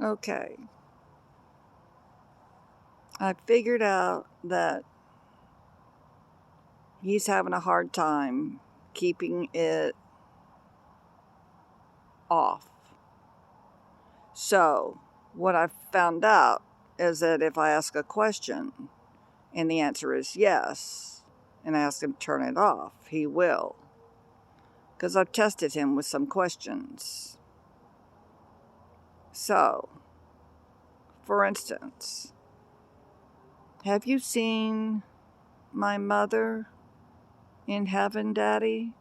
Okay. I figured out that he's having a hard time keeping it off. So, what I found out is that if I ask a question and the answer is yes, and I ask him to turn it off, he will. Because I've tested him with some questions. So, for instance, have you seen my mother in heaven, Daddy?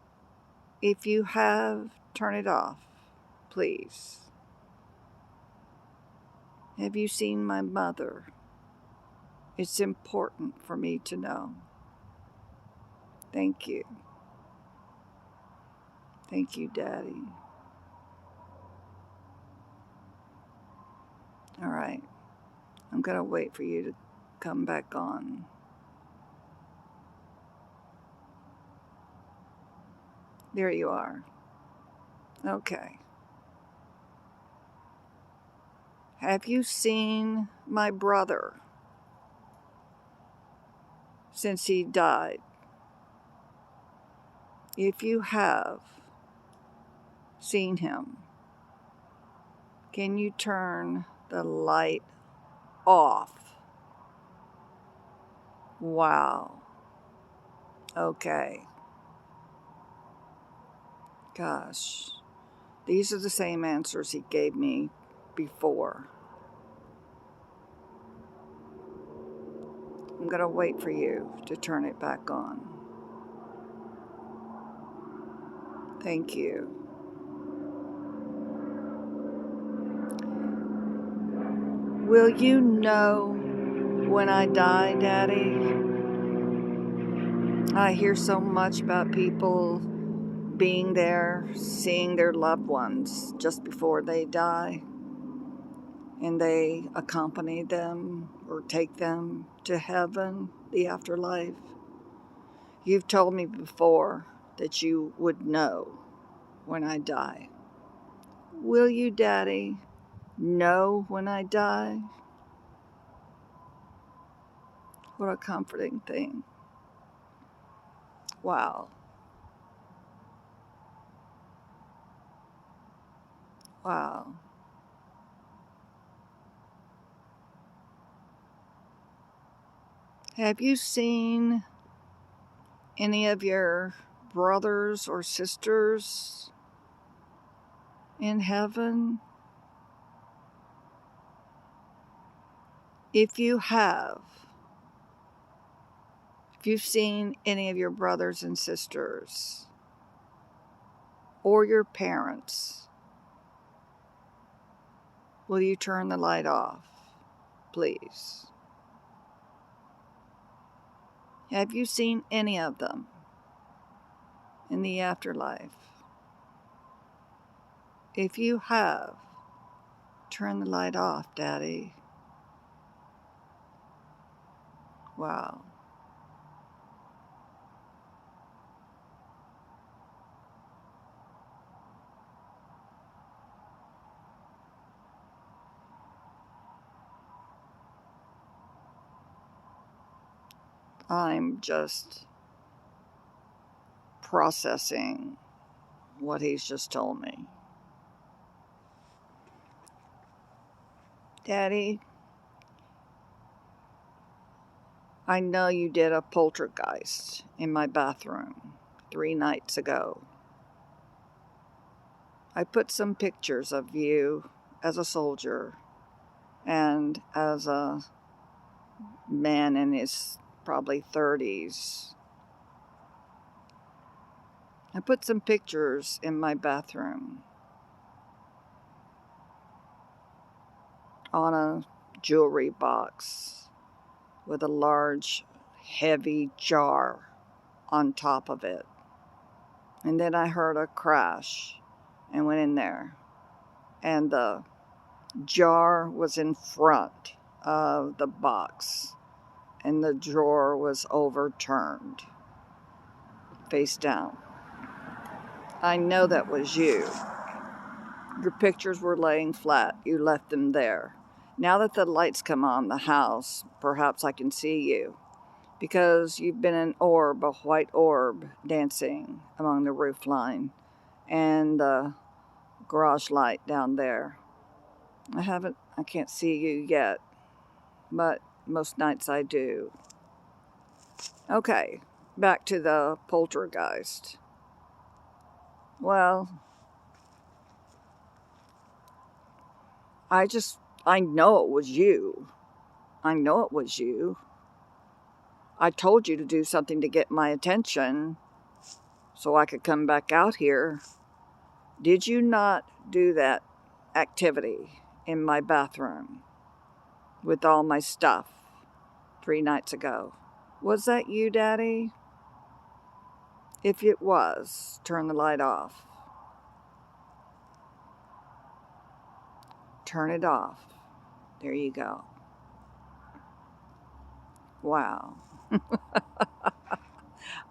If you have, turn it off, please. Have you seen my mother? It's important for me to know. Thank you. Thank you, Daddy. All right. I'm going to wait for you to come back on. There you are. Okay. Have you seen my brother since he died? If you have seen him, can you turn the light off? Wow. Okay. Gosh. These are the same answers he gave me before. I'm going to wait for you to turn it back on. Thank you. Will you know when I die, Daddy? I hear so much about people being there, seeing their loved ones just before they die, and they accompany them or take them to heaven, the afterlife. You've told me before that you would know when I die. Will you, Daddy, know when I die? What a comforting thing. Wow. Wow. Have you seen any of your brothers or sisters in heaven? If you have, if you've seen any of your brothers and sisters or your parents, will you turn the light off, please? Have you seen any of them in the afterlife? If you have, turn the light off, Daddy. Wow. I'm just processing what he's just told me. Daddy, I know you did a poltergeist in my bathroom 3 nights ago. I put some pictures of you as a soldier and as a man in his probably 30s. I put some pictures in my bathroom on a jewelry box with a large, heavy jar on top of it. And then I heard a crash and went in there. And the jar was in front of the box. And the drawer was overturned, face down. I know that was you. Your pictures were laying flat. You left them there. Now that the lights come on the house, perhaps I can see you, because you've been an orb, a white orb, dancing among the roof line and the garage light down there. I can't see you yet, but most nights I do. Okay, back to the poltergeist. Well, I know it was you. I know it was you. I told you to do something to get my attention so I could come back out here. Did you not do that activity in my bathroom with all my stuff 3 nights ago? Was that you, Daddy? If it was, turn the light off. Turn it off. There you go. Wow.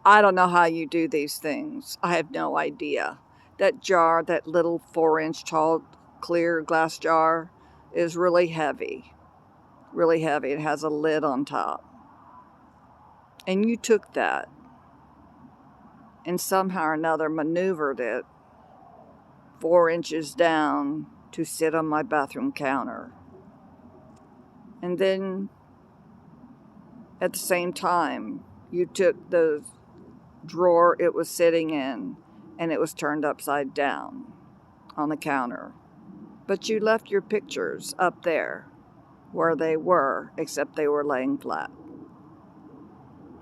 I don't know how you do these things. I have no idea. That jar, that little 4-inch tall clear glass jar, is really heavy. Really heavy. It has a lid on top. And you took that and somehow or another maneuvered it 4 inches down to sit on my bathroom counter. And then at the same time, you took the drawer it was sitting in and it was turned upside down on the counter. But you left your pictures up there where they were, except they were laying flat.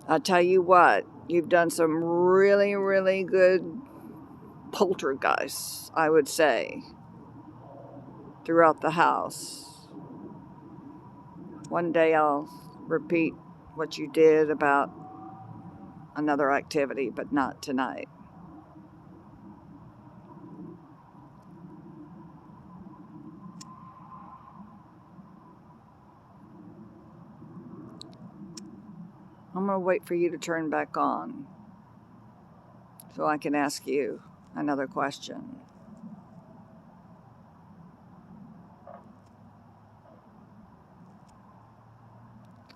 I tell you what, you've done some really, really good poltergeists, I would say, throughout the house. One day I'll repeat what you did about another activity, but not tonight. I'm going to wait for you to turn back on so I can ask you another question.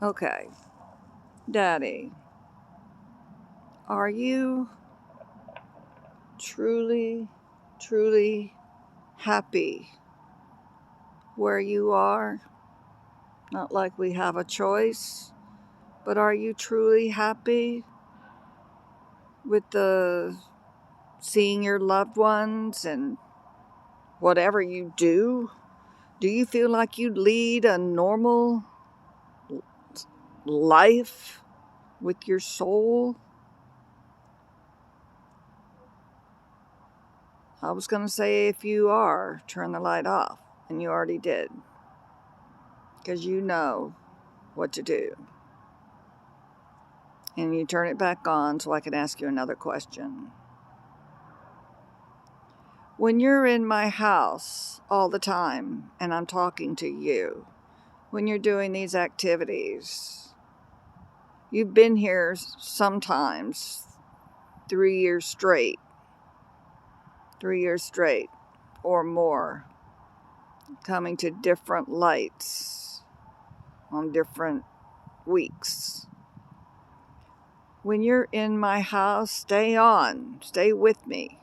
Okay. Daddy, are you truly, truly happy where you are? Not like we have a choice, but are you truly happy with the seeing your loved ones and whatever you do? Do you feel like you lead a normal life with your soul? I was going to say, if you are, turn the light off, and you already did, because you know what to do. And you turn it back on so I can ask you another question. When you're in my house all the time and I'm talking to you, when you're doing these activities, you've been here sometimes 3 years straight, 3 years straight or more, coming to different lights on different weeks. When you're in my house, stay on, stay with me.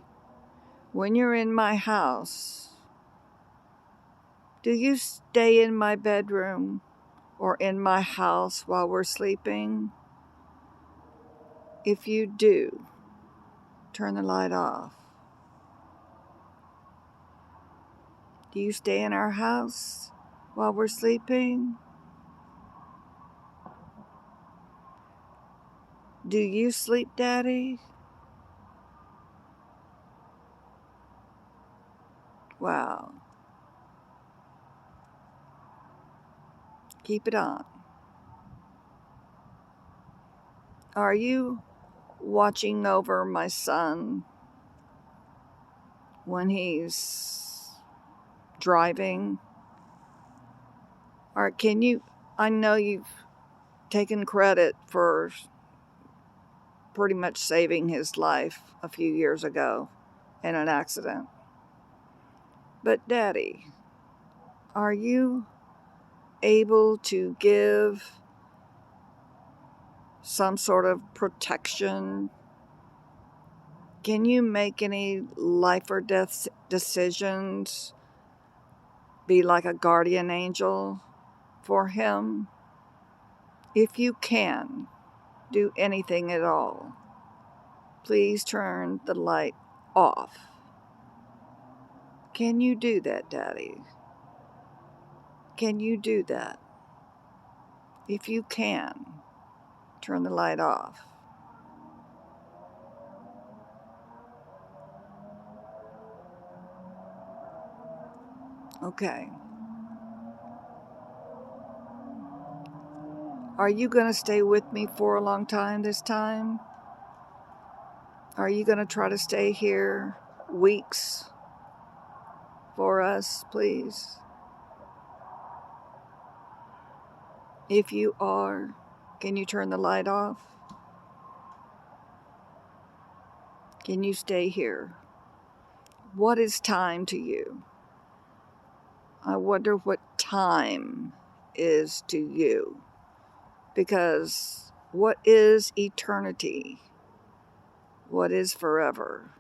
When you're in my house, do you stay in my bedroom or in my house while we're sleeping? If you do, turn the light off. Do you stay in our house while we're sleeping? Do you sleep, Daddy? Wow. Keep it on. Are you watching over my son when he's driving? Or can you, I know you've taken credit for pretty much saving his life a few years ago in an accident. But Daddy, are you able to give some sort of protection? Can you make any life or death decisions? Be like a guardian angel for him? If you can do anything at all, please turn the light off. Can you do that, Daddy? Can you do that? If you can, turn the light off. Okay. Are you going to stay with me for a long time this time? Are you going to try to stay here weeks for us, please? If you are, can you turn the light off? Can you stay here? What is time to you? I wonder what time is to you. Because what is eternity? What is forever?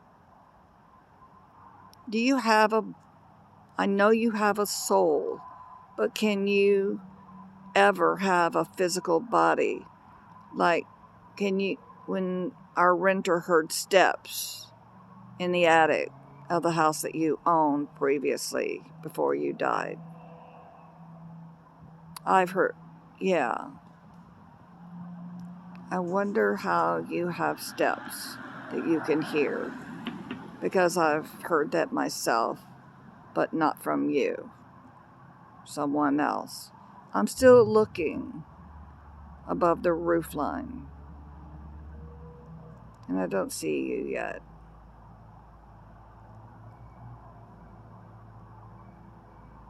Do you have I know you have a soul, but can you ever have a physical body? Like, can you, when our renter heard steps in the attic of the house that you owned previously before you died? I've heard, yeah. I wonder how you have steps that you can hear, because I've heard that myself, but not from you, someone else. I'm still looking above the roof line, and I don't see you yet.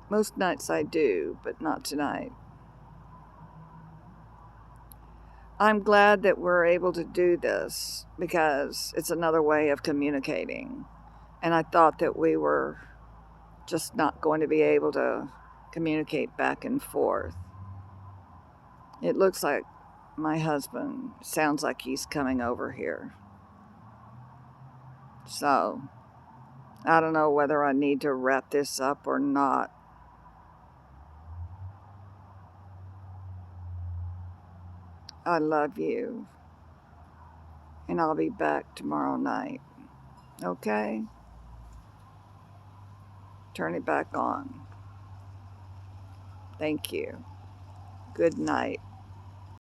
Most nights I do, but not tonight. I'm glad that we're able to do this because it's another way of communicating. And I thought that we were just not going to be able to communicate back and forth. It looks like my husband sounds like he's coming over here. So, I don't know whether I need to wrap this up or not. I love you. And I'll be back tomorrow night. Okay? Turn it back on. Thank you. Good night.